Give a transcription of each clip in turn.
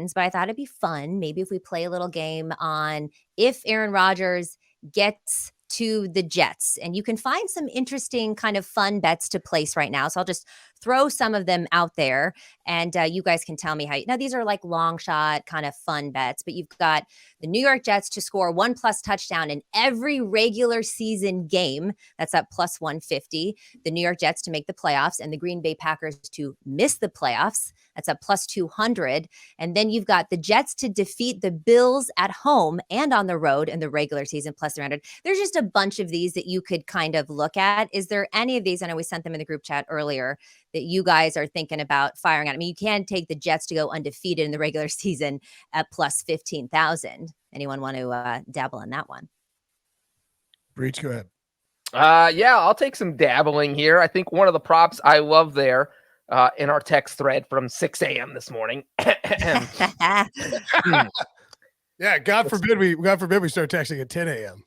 Ravens, but I thought it'd be fun. Maybe if we play a little game on if Aaron Rodgers gets to the Jets, and you can find some interesting kind of fun bets to place right now. So I'll just throw some of them out there, and you guys can tell me how. Now these are like long shot kind of fun bets, but you've got the New York Jets to score 1+ touchdown in every regular season game. That's at plus 150. The New York Jets to make the playoffs, and the Green Bay Packers to miss the playoffs. That's at plus 200. And then you've got the Jets to defeat the Bills at home and on the road in the regular season, plus 300. There's just a bunch of these that you could kind of look at. Is there any of these? I know we sent them in the group chat earlier that you guys are thinking about firing at. I mean, you can take the Jets to go undefeated in the regular season at plus 15,000. Anyone want to dabble in that one? Breech, go ahead. Yeah, I'll take some dabbling here. I think one of the props I love there in our text thread from 6 a.m. this morning. Yeah, God forbid we start texting at 10 a.m.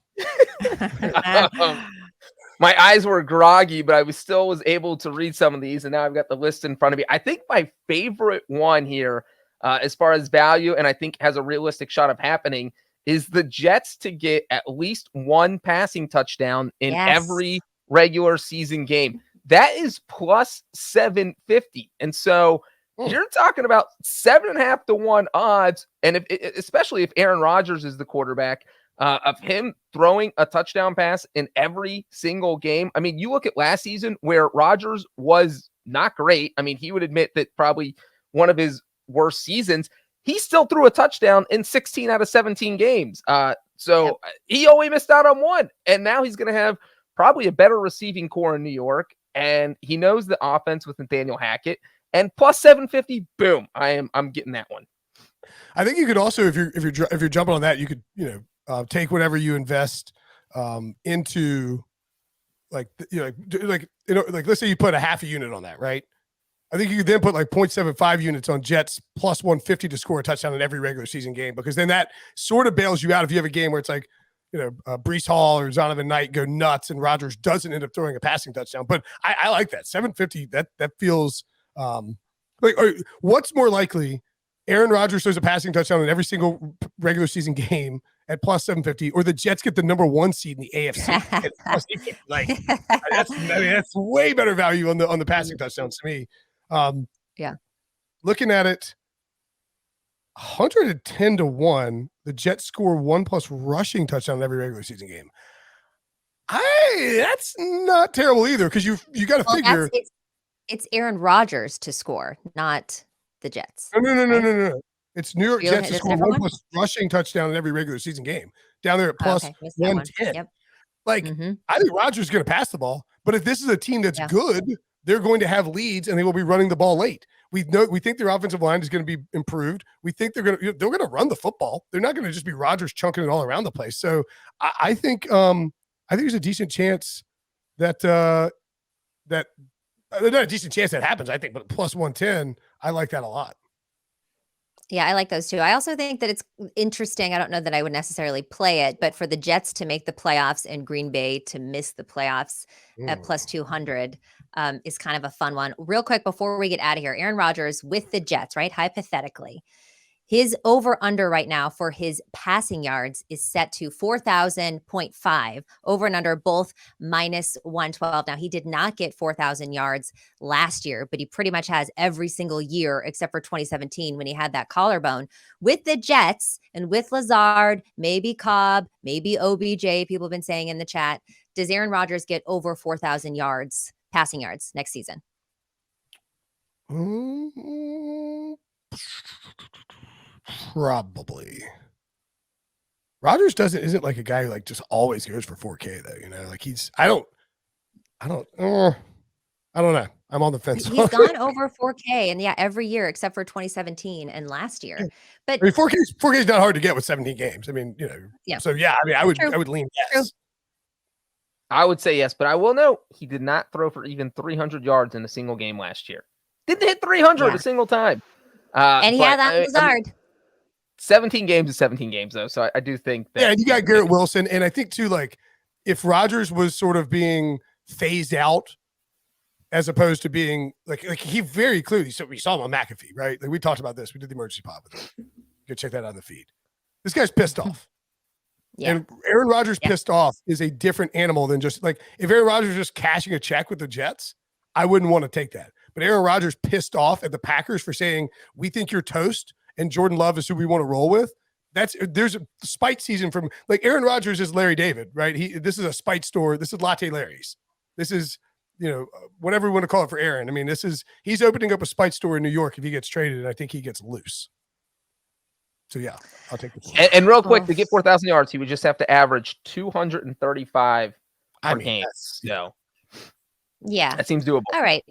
My eyes were groggy, but I was able to read some of these, and now I've got the list in front of me. I think my favorite one here, as far as value, and I think has a realistic shot of happening, is the Jets to get at least one passing touchdown in every regular season game. That is plus 750. And so you're talking about 7.5 to 1 odds. And especially if Aaron Rodgers is the quarterback, of him throwing a touchdown pass in every single game. I mean, you look at last season where Rodgers was not great. I mean, he would admit that probably one of his worst seasons. He still threw a touchdown in 16 out of 17 games. He only missed out on one. And now he's going to have probably a better receiving core in New York. And he knows the offense with Nathaniel Hackett. And plus 750, boom, I'm getting that one. I think you could also, if you're jumping on that, you could take whatever you invest into, let's say you put a half a unit on that, right? I think you could then put like 0.75 units on Jets plus 150 to score a touchdown in every regular season game, because then that sort of bails you out if you have a game where it's like, Breece Hall or Zonovan Knight go nuts and Rodgers doesn't end up throwing a passing touchdown. But I like that 750. That feels what's more likely? Aaron Rodgers throws a passing touchdown in every single regular season game at plus 750, or the Jets get the number 1 seed in the AFC. At plus 850. That's way better value on the passing touchdowns to me. Looking at it, 110 to 1, the Jets score 1+ rushing touchdown in every regular season game. That's not terrible either, because you got to figure it's Aaron Rodgers to score, not the Jets. No. It's New York Jets to score 1+ rushing touchdown in every regular season game. Down there at plus 110. Yep. I think Rodgers is going to pass the ball, but if this is a team that's good, they're going to have leads and they will be running the ball late. We think their offensive line is going to be improved. We think they're going to run the football. They're not going to just be Rodgers chunking it all around the place. So I think there's a decent chance that not a decent chance that happens, I think, but plus 110, I like that a lot. Yeah, I like those too. I also think that it's interesting. I don't know that I would necessarily play it, but for the Jets to make the playoffs and Green Bay to miss the playoffs at plus 200 is kind of a fun one. Real quick, before we get out of here, Aaron Rodgers with the Jets, right? Hypothetically, his over-under right now for his passing yards is set to 4,000.5. Over and under both minus 112. Now, he did not get 4,000 yards last year, but he pretty much has every single year except for 2017 when he had that collarbone. With the Jets and with Lazard, maybe Cobb, maybe OBJ, people have been saying in the chat, does Aaron Rodgers get over 4,000 yards, passing yards next season? Probably. Rodgers isn't like a guy who just always goes for 4K though, I don't know. I'm on the fence. He's gone over 4K and every year except for 2017 and last year. But 4K is not hard to get with 17 games. I mean, So I would lean yes. I would say yes, but I will note he did not throw for even 300 yards in a single game last year. Didn't hit 300 a single time. And he had that Lazard. 17 games is 17 games, though. So I do think that. Yeah, you got Garrett Wilson. And I think, too, if Rodgers was sort of being phased out as opposed to being, he very clearly, so we saw him on McAfee, right? We talked about this. We did the emergency pod with him. Go check that out in the feed. This guy's pissed off. Yeah. And Aaron Rodgers pissed off is a different animal than just like if Aaron Rodgers was just cashing a check with the Jets, I wouldn't want to take that. But Aaron Rodgers pissed off at the Packers for saying, we think you're toast and Jordan Love is who we want to roll with. There's a spite season from like Aaron Rodgers is Larry David, right? This is a spite store. This is Latte Larry's. This is, whatever we want to call it for Aaron. I mean, he's opening up a spite store in New York if he gets traded, and I think he gets loose. So yeah, I'll take the point. And real quick, to get 4,000 yards, he would just have to average 235 per game. Yeah, Yeah, that seems doable. All right.